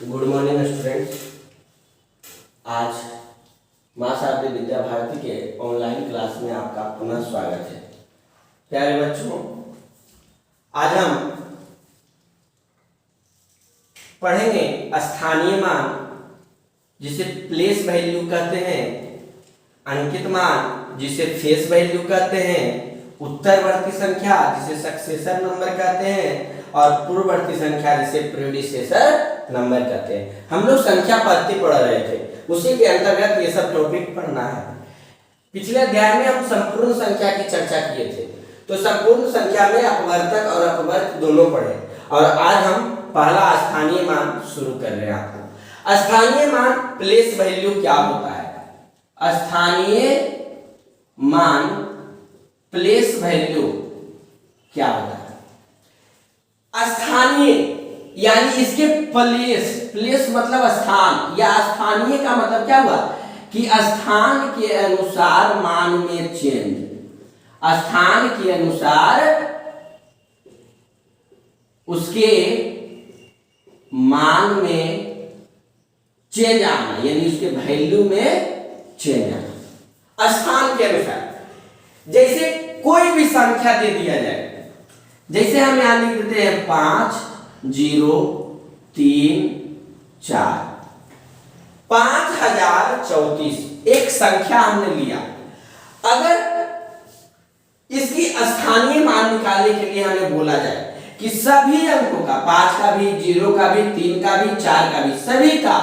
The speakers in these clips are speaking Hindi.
Good morning students. आज मां शारदे विद्या भारती के ऑनलाइन क्लास में आपका पुनः स्वागत है। प्यारे बच्चों, आज हम पढ़ेंगे स्थानीय मान जिसे प्लेस वैल्यू कहते हैं, अंकित मान जिसे फेस वैल्यू कहते हैं, उत्तरवर्ती संख्या जिसे सक्सेसर नंबर कहते हैं और पूर्ववर्ती संख्या जिसे प्रीडिसेसर नंबर कहते हैं। हम लोग संख्या पद्धति पढ़ रहे थे, उसी के अंतर्गत ये सब टॉपिक पढ़ना है। पिछले अध्याय में हम संपूर्ण संख्या की चर्चा किए थे, तो संपूर्ण संख्या में अपवर्तक और अपवर्त दोनों पढ़े और आज हम पहला स्थानीय मान शुरू कर रहे हैं। आपको स्थानीय मान प्लेस वैल्यू क्या होता है? स्थानीय मान प्लेस वैल्यू क्या होता है? स्थानीय यानी इसके प्लेस मतलब स्थान, या स्थानीय का मतलब क्या हुआ कि स्थान के अनुसार मान में चेंज, स्थान के अनुसार उसके मान में चेंज आना, यानी उसके वैल्यू में चेंज आना स्थान के अनुसार। जैसे कोई भी संख्या दे दिया जाए, जैसे हम यहां लिख देते हैं 5 0 3 4 5034 एक संख्या हमने लिया। अगर इसकी स्थानीय मान निकालने के लिए हमें बोला जाए कि सभी अंकों का, 5 का भी, 0 का भी, 3 का भी, 4 का भी, सभी का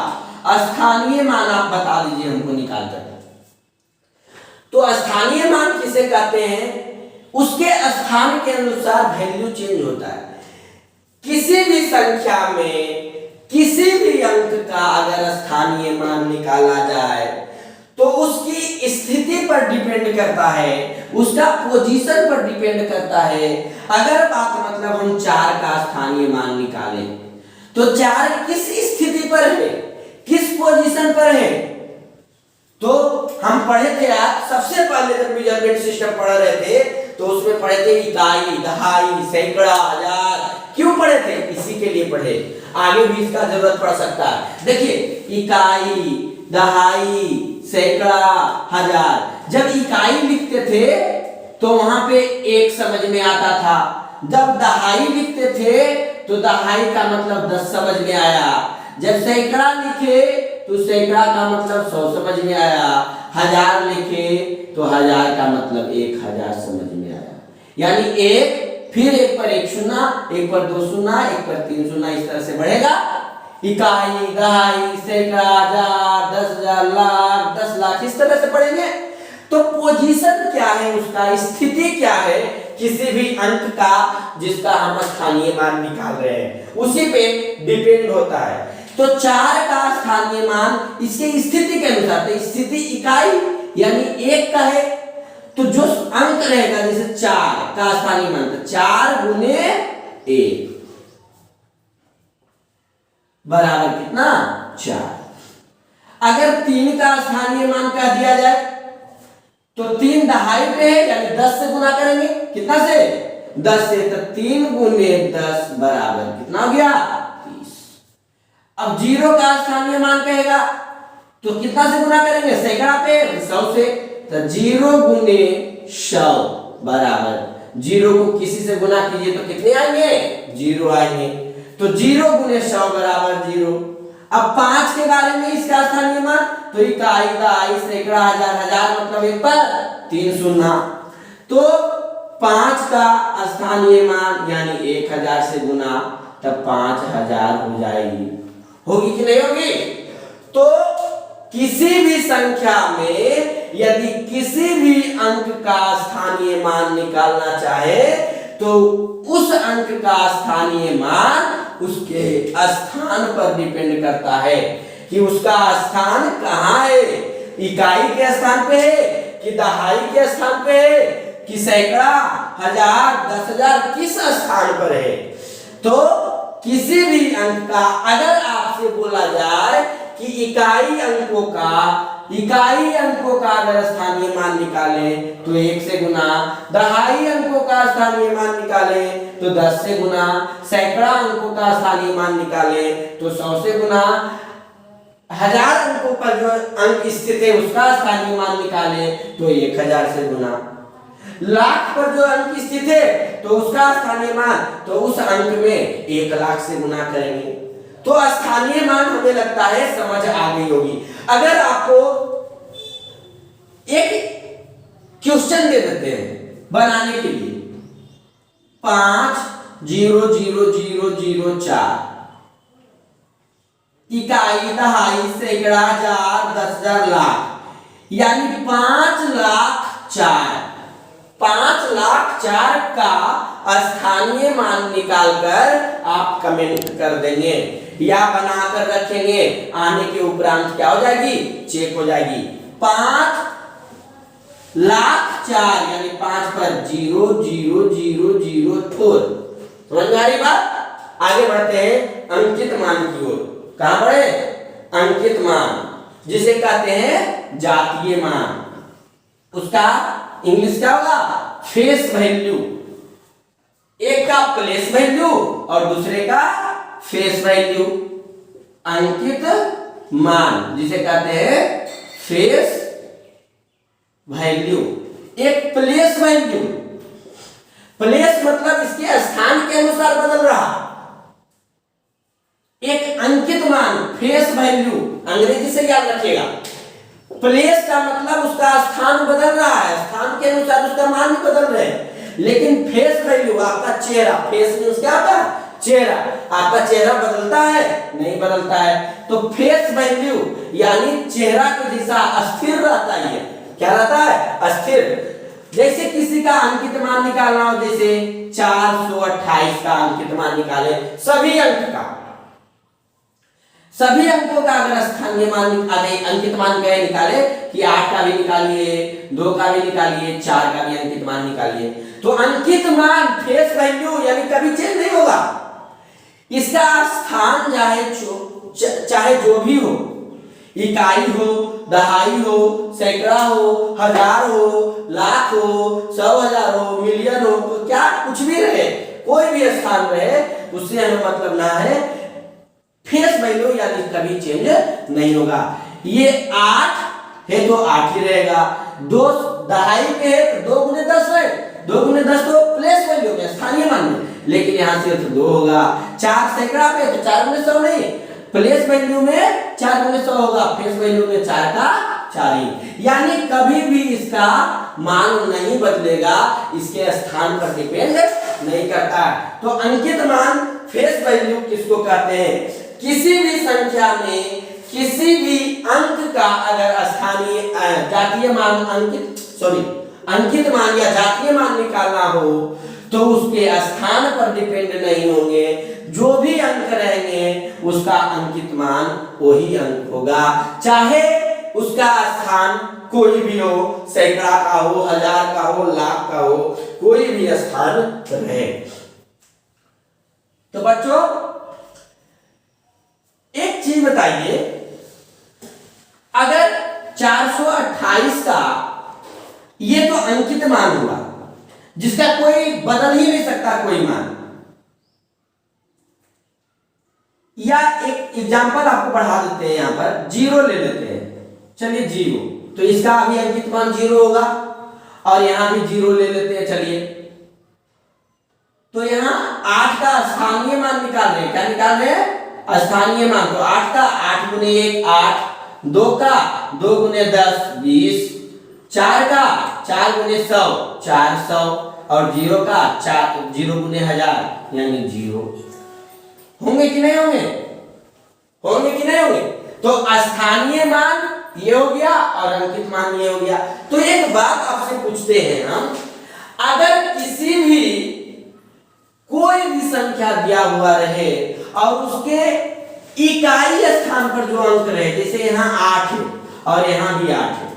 स्थानीय मान आप बता दीजिए हमको निकाल कर। तो स्थानीय मान किसे कहते हैं? उसके स्थान के अनुसार वैल्यू चेंज होता है। किसी भी संख्या में किसी भी अंक का अगर स्थानीय मान निकाला जाए तो उसकी स्थिति पर डिपेंड करता है, उसका पोजीशन पर डिपेंड करता है। अगर बात मतलब हम 4 का स्थानीय मान निकालें तो 4 किस स्थिति पर है, किस पोजीशन पर है? तो हम पढ़े थे आज, सबसे पहले जब मेजरमेंट सिस्टम पढ़ रहे थे तो उसमें पढ़े थे इकाई, दहाई, सैकड़ा, हजार। क्यों पढ़े थे? इसी के लिए पढ़े, आगे भी इसका जरूरत पड़ सकता है। देखिए, इकाई, दहाई, सैकड़ा, हजार। जब इकाई लिखते थे तो वहां पे एक समझ में आता था, जब दहाई लिखते थे तो दहाई का मतलब 10 समझ में आया, जब सैकड़ा लिखे तो सैकड़ा का मतलब 100 समझ में आया, हजार लिखे तो हजार का मतलब 1000 समझ में आया। यानी एक, फिर एक पर एक शून्य, एक पर 2 शून्य, एक पर 3 शून्य, इस तरह से बढ़ेगा। इकाई, दहाई, सैकड़ा, हजार, 10,000, लाख, 10 लाख, इस तरह से पढ़ेंगे। तो पोजीशन क्या है, उसका स्थिति क्या है किसी भी अंक का जिसका हम स्थानीय मान निकाल रहे हैं, उसी पे डिपेंड होता है। तो 4 का स्थानीय मान इसके स्थिति के अनुसार, तो स्थिति इकाई यानी 1 का है, तो जो अंक रहेगा जैसे 4 का स्थानीय मान, तो 4 गुने 1 बराबर कितना? 4। अगर 3 का स्थानीय मान कह दिया जाए तो 3 दहाई पे है, यानी 10 से गुना करेंगे। कितना से? 10 से। तो 3 गुने 10 बराबर कितना हो गया? 30। अब 0 का स्थानीय मान कहेगा तो कितना से गुना करेंगे? सैकड़ा पे, 100 से। तो 0 गुने 100 बराबर, 0 को किसी से गुना कीजिए तो कितने आएंगे? 0 आएंगे। तो 0 गुने 100 बराबर 0। अब 5 के बारे में इसका स्थानीय मान, तो इकाई, दहाई, सैकड़ा, हजार, हजार मतलब 1 पर 3 शून्य। तो 5 का स्थानीय मान यानी 1000 से गुना, तब 5000 हो जाएगी। होगी कि नहीं होगी? तो किसी भी संख्या में यदि किसी भी अंक का स्थानीय मान निकालना चाहे तो उस अंक का स्थानीय मान उसके स्थान पर डिपेंड करता है कि उसका स्थान कहाँ है। इकाई के स्थान पे है कि दहाई के स्थान पे है कि सैकड़ा, हजार, 10,000, किस स्थान पर है? तो किसी भी अंक का अगर आपसे बोला जाए कि इकाई अंकों का अगर स्थानीय मान निकालें तो 1 से गुना, दहाई अंकों का स्थानीय मान निकालें तो 10 से गुना, सैकड़ा अंकों का स्थानीय मान निकाले तो 100 से गुना, 1000 अंकों पर जो अंक स्थित है उसका स्थानीय मान निकाले तो 1000 से गुना, लाख पर जो अंक स्थित है तो उसका स्थानीय मान तो उस अंक में 1,00,000 से गुना करेंगे। तो स्थानीय मान हमें लगता है समझ आ गई होगी। अगर आपको एक क्वेश्चन दे देते हैं बनाने के लिए 5,0,0,0,0,4 इकाई, दहाई, सैकड़ा, हजार, 10,000, लाख, यानी 5,04,000 5,04,000 का स्थानीय मान निकालकर आप कमेंट कर देंगे या बनाकर रखेंगे। आने के उपरांत क्या हो जाएगी, चेक हो जाएगी। 5,04,000 यानी 5 पर 0,0,0,0,4। समझ में आ रही बात? आगे बढ़ते हैं अंकित मान की ओर। कहां पढ़े? अंकित मान, जिसे कहते हैं जातीय मान। उसका इंग्लिश क्या होगा? Face value. एक का प्लेस वैल्यू और दूसरे का फेस वैल्यू। अंकित मान जिसे कहते हैं फेस वैल्यू, एक प्लेस वैल्यू। प्लेस मतलब इसके स्थान के अनुसार बदल रहा। एक अंकित मान फेस वैल्यू, अंग्रेजी से याद रखिएगा। प्लेस का मतलब उसका स्थान बदल रहा है, स्थान के अनुसार उसका मान भी बदल रहे हैं। लेकिन फेस वैल्यू आपका चेहरा, फेस मींस क्या होता है? चेहरा। आपका चेहरा बदलता है? नहीं बदलता है। तो फेस वैल्यू यानी चेहरा की दिशा अस्थिर रहता है। क्या रहता है? अस्थिर। जैसे किसी का अंकित मान निकालना हो, जैसे 428 का अंकित मान निकाले, सभी अंक का, सभी अंकों का अगर स्थानीय मान अंकित मान क्या निकाले कि 8 का भी निकालिए, 2 का भी निकालिए, 4 का भी अंकित मान निकालिए, तो अंकित मान फेस वैल्यू यानी कभी चेंज नहीं होगा। इसका स्थान चाहे जो भी हो, इकाई हो, दहाई हो, सैकड़ा हो, हजार हो, लाख हो, 100,000 हो, मिलियन हो, तो क्या कुछ भी रहे, कोई भी स्थान रहे, उससे हमें मतलब ना है। फेस वैल्यू यानी कभी चेंज नहीं होगा। ये 8 है तो 8 ही रहेगा। 2 दहाई पे है तो 2 गुने 10 है, 2 गुने 10 तो प्लेस वैल्यू में, स्थानीय मान में, लेकिन यहां सिर्फ 2 होगा। 4 सैकड़ा पे तो 4 गुने 100 नहीं, प्लेस वैल्यू में 4 गुने 100 होगा, फेस वैल्यू में 4 का 4 ही। यानी कभी भी इसका मान नहीं बदलेगा, इसके स्थान पर डिपेंड नहीं करता। तो अंकित मान फेस वैल्यू किसको कहते हैं? किसी भी संख्या में किसी भी अंक का अगर स्थानीय जातीय मान अंकित मान या जातीय मान निकालना हो तो उसके स्थान पर डिपेंड नहीं होंगे। जो भी अंक रहेंगे उसका अंकित मान वही अंक होगा, चाहे उसका स्थान कोई भी हो, सैकड़ा का हो, 1000 का हो, लाख का हो, कोई भी स्थान रहे। तो बच्चों एक चीज बताइए, अगर 428 का ये तो अंकित मान हुआ जिसका कोई बदल ही नहीं सकता कोई मान, या एक एग्जांपल आपको बढ़ा देते हैं, यहां पर 0 ले लेते हैं। चलिए 0, तो इसका अभी अंकित मान 0 होगा और यहां भी 0 ले लेते हैं। चलिए तो यहां 8 का स्थानीय मान निकाल रहे हैं। क्या निकाल रहे हैं? स्थानीय मान। तो 8 का 8 गुने 1 8, 2 का 2 गुने 10 20, 4 का 4 गुने 100 400 और 0 का 0 गुने 1000 यानी 0। होंगे कि नहीं होंगे? होंगे कि नहीं होंगे? तो स्थानीय मान ये हो गया और अंकित मान ये हो गया। तो एक बात आपसे पूछते हैं हम, अगर किसी भी कोई भी संख्या दिया हुआ रहे और उसके इकाई स्थान पर जो अंक रहे, जैसे यहां 8 है और यहां भी 8 है,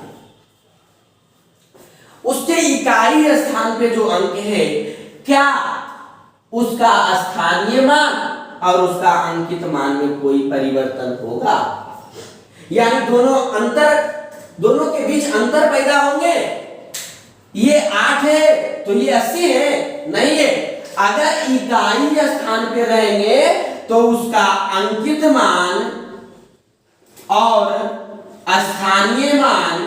उसके इकाई स्थान पे जो अंक है, क्या उसका स्थानीय मान और उसका अंकित मान में कोई परिवर्तन होगा? यानी दोनों के बीच अंतर पैदा होंगे? ये 8 है तो ये 80 है? नहीं है। अगर इकाई स्थान पे रहेंगे तो उसका अंकित मान और स्थानीय मान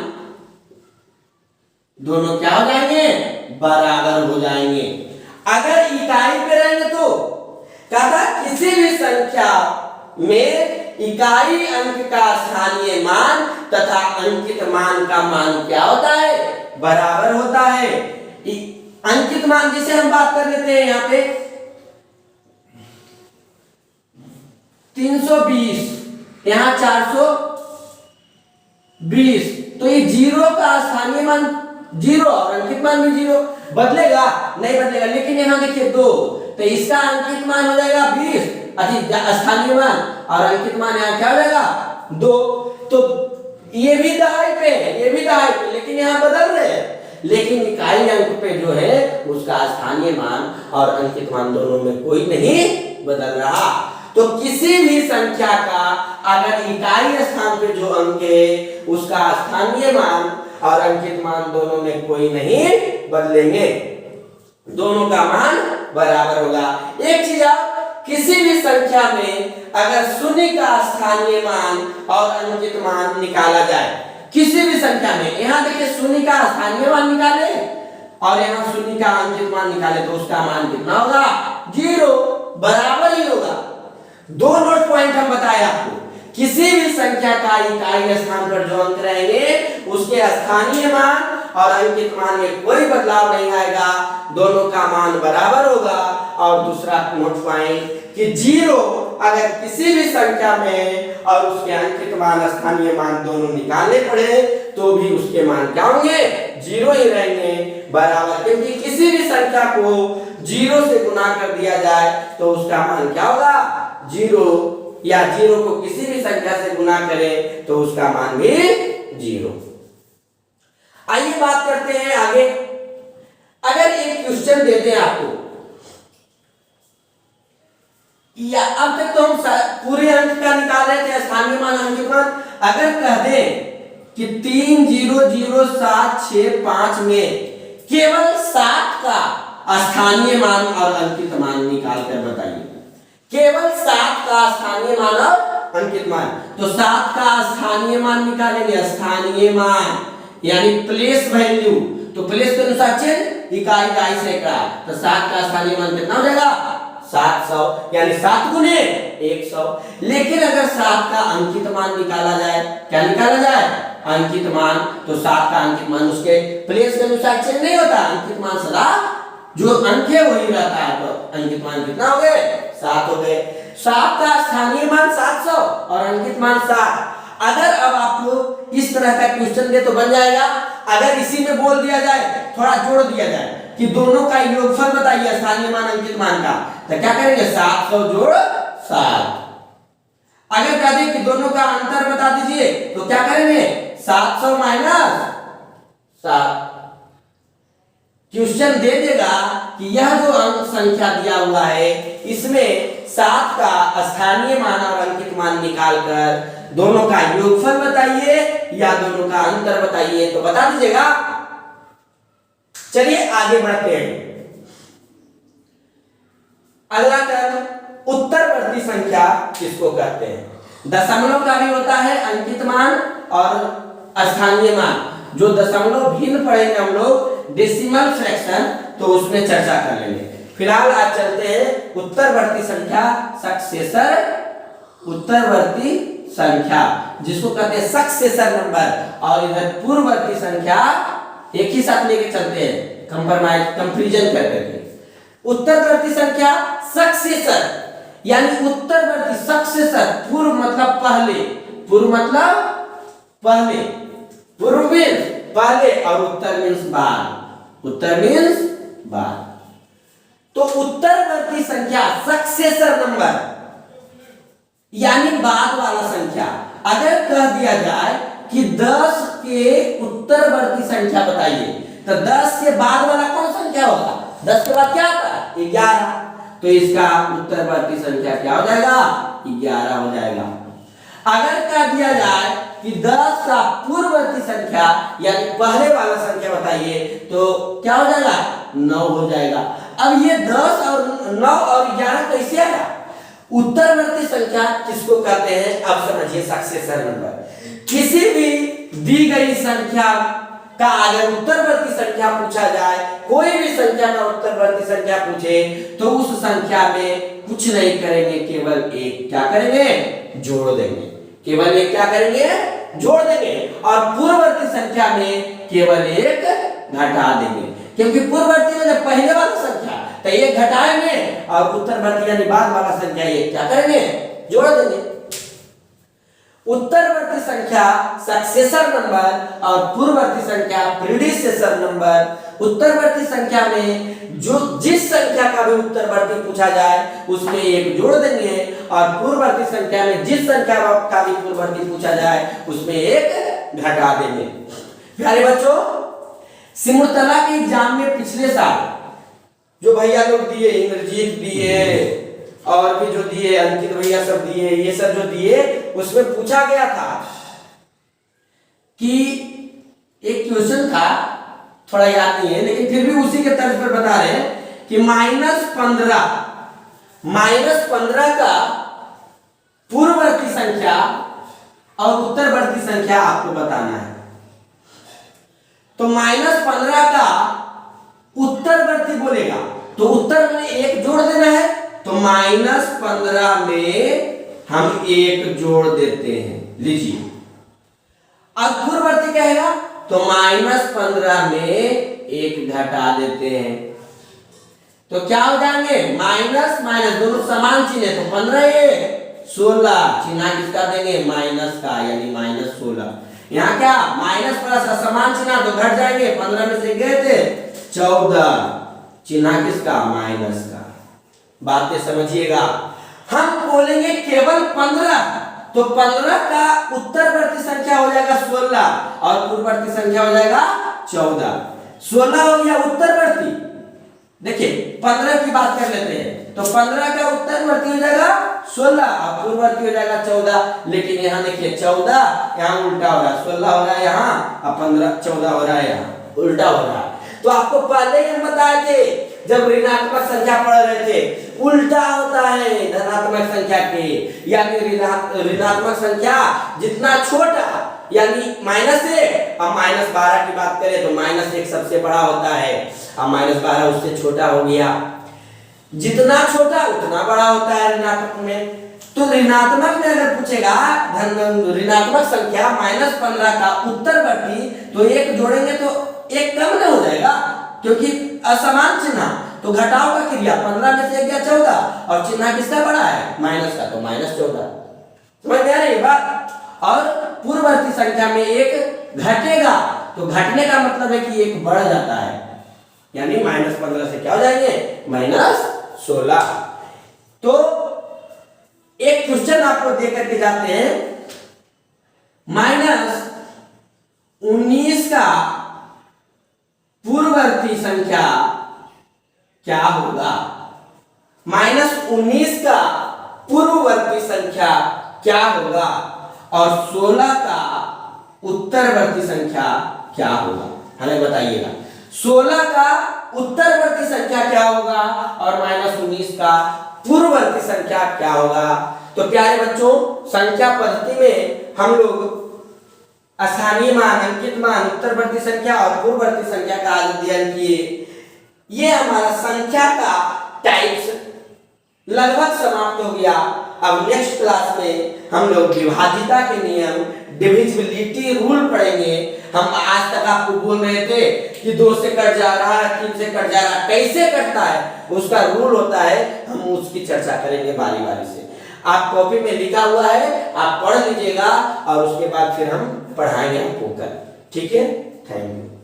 दोनों क्या हो जाएंगे, बराबर हो जाएंगे। अगर इकाई पे रहेंगे तो कहता किसी भी संख्या में इकाई अंक का स्थानीय मान तथा अंकित मान का मान क्या होता है, बराबर होता है। अंकित मान जिसे हम बात कर लेते हैं यहाँ पे 320, यहाँ 420, तो ये जीरो का स्थानीय मान जीरो और अंकित मान भी जीरो, बदलेगा नहीं बदलेगा। लेकिन यहाँ देखिए 2, तो इसका अंकित मान हो जाएगा 20 स्थानीय मान और अंकित मान यहाँ क्या हो जाएगा 2। तो ये भी दहाई पे है, ये भी दहाई पे, लेकिन यहाँ बदल रहे हैं। लेकिन इकाई अंक पे जो है उसका स्थानीय मान और अंकित मान दोनों में कोई नहीं बदल रहा। तो किसी भी संख्या का अगर इकाई स्थान पे जो अंक है उसका स्थानीय मान और अंकित मान दोनों में कोई नहीं बदलेंगे, दोनों का मान बराबर होगा। एक चीज आप, किसी भी संख्या में अगर शून्य का स्थानीय मान और अंकित मान निकाला जाए, किसी भी संख्या में, यहाँ देखिए शून्य का स्थानीय मान निकाले और यहाँ शून्य का अंकित मान निकाले तो उसका मान कितना होगा, 0, बराबर ही होगा। 2 नोट पॉइंट हम बताए आपको, किसी भी संख्या का इकाई स्थान पर जो अंक रहेंगे उसके स्थानीय मान और अंकित मान में कोई बदलाव नहीं आएगा, दोनों का मान बराबर होगा। और दूसरा नोट पॉइंट कि 0 अगर किसी भी संख्या में और उसके अंकित मान स्थानीय मान दोनों निकालने पड़े तो भी उसके मान क्या होंगे, 0 ही रहेंगे, बराबर। क्योंकि किसी भी संख्या को 0 से गुना कर दिया जाए तो उसका मान क्या होगा, 0, या 0 को किसी भी संख्या से गुना करें तो उसका मान भी 0। आइए बात करते हैं आगे। अगर एक क्वेश्चन देते हैं आपको, या अब तक तो हम पूरे अंक का निकाल रहे थे स्थानीय मान अंकित मान, अगर कह दें कि 3000765 में केवल 7 का स्थानीय मान और अंकित मान निकाल कर बताइए, केवल 7 का स्थानीय मान और अंकित मान। तो 7 का स्थानीय मान निकालेंगे, स्थानीय मान यानी प्लेस वैल्यू, तो प्लेस के अनुसार चेंज, इकाई का सैकड़ा, तो 7 का स्थानीय मान कितना हो जाएगा, 700, यानी 7 गुने 100। लेकिन अगर 7 का अंकित मान निकाला जाए, क्या निकाला जाए, अंकित मान, तो 7 का अंकित मान उसके प्लेस के अनुसार चेंज नहीं होता, अंकित मान सदा जो अंक है वही रहता है। तो अंकित मान कितना हो गए, 7 हो गए। 7 का स्थानीय मान 700 और अंकित मान 7। अगर अब आपको इस तरह का क्वेश्चन दे तो बन जाएगा। अगर इसी में बोल दिया जाए, थोड़ा जोड़ दिया जाए कि दोनों का योगफल बताइए स्थानीय मान अंकित मान का, तो क्या करेंगे, 700 जोड़ 7। अगर कह दें कि दोनों का अंतर बता दीजिए तो क्या करेंगे, 700 माइनस 7। क्वेश्चन दे देगा कि यह जो अंक संख्या दिया हुआ है इसमें 7 का स्थानीय मान और अंकित मान निकालकर दोनों का योगफल बताइए या दोनों का अंतर बताइए, तो बता दीजिएगा। चलिए आगे बढ़ते हैं। अगला टर्म उत्तरवर्ती संख्या किसको कहते हैं। दशमलव का भी होता है अंकित मान और स्थानीय मान। जो दशमलव भिन्न पढ़ेंगे हम लोग डेसिमल फ्रैक्शन, तो उसमें चर्चा कर लेंगे। फिलहाल आज चलते हैं उत्तरवर्ती संख्या, सक्सेसर उत्तरवर्ती संख्या जिसको कहते हैं सक्सेसर नंबर, और इधर पूर्ववर्ती संख्या एक ही साथ लेके चलते हैं, कंपैरिजन करके। उत्तरवर्ती संख्या सक्सेसर यानी उत्तरवर्ती, सक्सेसर पूर्व मतलब पहले, पूर्व मतलब पहले, पूर्व मीन्स पहले और उत्तर मीन्स बाद, उत्तर मीन्स बाद। तो उत्तरवर्ती संख्या सक्सेसर नंबर यानी बाद वाला संख्या। अगर कह दिया जाए कि 10 के उत्तरवर्ती संख्या बताइए, तो 10 के बाद वाला कौन संख्या होगा, 10 के बाद क्या आता है, 11, तो इसका उत्तरवर्ती संख्या क्या हो जाएगा, 11 हो जाएगा। अगर कह दिया जाए कि 10 का पूर्ववर्ती संख्या यानी पहले वाला संख्या बताइए, तो क्या हो जाएगा, 9 हो जाएगा। अब ये 10 और 9 और 11 कैसे आया? उत्तरवर्ती संख्या किसको कहते हैं? अब समझिए सक्सेसर नंबर। किसी भी दी गई संख्या का अगर उत्तरवर्ती संख्या पूछा जाए, कोई भी संख्या का उत्तरवर्ती संख्या पूछे तो उस संख्या में कुछ नहीं करेंगे, केवल एक क्या करेंगे? जोड़ देंगे। केवल एक क्या करेंगे? जोड़ देंगे। और पूर्ववर्ती संख्या में केवल एक घटा देंगे, क्योंकि पूर्ववर्ती में पहले वाला संख्या तो एक घटाएंगे और उत्तरवर्ती यानी बाद वाला संख्या एक क्या करेंगे? जोड़ देंगे। उत्तरवर्ती संख्या सक्सेसर नंबर और पूर्ववर्ती संख्या प्रीडिसेसर नंबर। उत्तरवर्ती संख्या में जो जिस संख्या का भी उत्तरवर्ती पूछा जाए उसमें एक जोड़ देंगे और पूर्ववर्ती संख्या में जिस संख्या का भी पूर्ववर्ती पूछा जाए उसमें एक घटा देंगे। प्यारे बच्चों, सिमुलतला के एग्जाम में पिछले साल जो भैया लोग दिए, इंद्रजीत दिए और भी जो दिए, अंकित भैया सब दिए, ये सब जो दिए उसमें पूछा गया था कि एक क्वेश्चन था, थोड़ा याद नहीं है लेकिन फिर भी उसी के तर्ज पर बता रहे हैं कि -15 का पूर्ववर्ती संख्या और उत्तरवर्ती संख्या आपको बताना है। तो -15 का उत्तरवर्ती बोलेगा तो उत्तर में एक जोड़ देना है, तो -15 में हम एक जोड़ देते हैं। लीजिए, अब पूर्ववर्ती कहेगा तो -15 में एक घटा देते हैं, तो क्या हो जाएंगे? माइनस माइनस दोनों समान चिन्ह है, तो 15 16 चिन्ह किसका देंगे? माइनस का, यानी -16। यहाँ क्या माइनस प्लस समान चिन्ह तो घट जाएंगे, 15 में से गए थे 14, चिन्ह किसका? माइनस का। बातें समझिएगा। हम बोलेंगे केवल 15, तो 15 का उत्तरवर्ती संख्या हो जाएगा 16 और पूर्ववर्ती संख्या हो जाएगा 14। 16 हो गया उत्तरवर्ती। देखिए 15 की बात कर लेते हैं, तो 15 का उत्तरवर्ती हो जाएगा 16 और पूर्ववर्ती हो जाएगा 14। लेकिन यहाँ देखिए 14 यहाँ उल्टा हो रहा है, 16 हो रहा है यहाँ और 15 14 हो रहा है यहाँ, उल्टा हो रहा है। तो आपको पहले ही हम बताए थे जब ऋणात्मक संख्या पढ़ रहे थे, उल्टा होता है धनात्मक संख्या के, यानी ऋणात्मक संख्या जितना छोटा यानी -1 और -12 की बात करें तो -1 सबसे बड़ा होता है और -12 उससे छोटा हो गया। जितना छोटा उतना बड़ा होता है ऋणात्मक में। तो ऋणात्मक में अगर पूछेगा ऋणात्मक संख्या -15 का उत्तरवर्ती, तो एक जोड़ेंगे तो एक कम न हो जाएगा, क्योंकि असमान चिन्ह, तो घटाव का क्रिया 15 में से गया 14 और चिन्ह किसका बड़ा है? माइनस का, तो -14। समझ में आ रही है बात? और पूर्ववर्ती संख्या में एक घटेगा, तो घटने का मतलब है कि एक बढ़ जाता है, यानी -15 से क्या हो जाएंगे? -16। तो एक क्वेश्चन आपको दे करके जाते हैं, -19 का पूर्ववर्ती संख्या क्या होगा? -19 का पूर्ववर्ती संख्या क्या होगा और 16 का उत्तरवर्ती संख्या क्या होगा? हमें बताइएगा। 16 का उत्तरवर्ती संख्या क्या होगा और -19 का पूर्ववर्ती संख्या क्या होगा? तो प्यारे बच्चों, संख्या पद्धति में हम लोग स्थानीय मान, अंकित मान, उत्तरवर्ती संख्या और पूर्ववर्ती संख्या का अध्ययन किए। ये हमारा संख्या का टाइप्स लगभग समाप्त हो गया। अब नेक्स्ट क्लास में हम लोग विभाज्यता के नियम, डिविजिबिलिटी रूल पढ़ेंगे। हम आज तक आपको बोल रहे थे कि 2 से कट जा रहा है, 3 से कट जा रहा है, कैसे कटता है उसका रूल होता है, हम उसकी चर्चा करेंगे बारी बारी से। आप कॉपी में लिखा हुआ है, आप पढ़ लीजिएगा और उसके बाद फिर हम पढ़ाएंगे आपको कल। ठीक है, थैंक यू।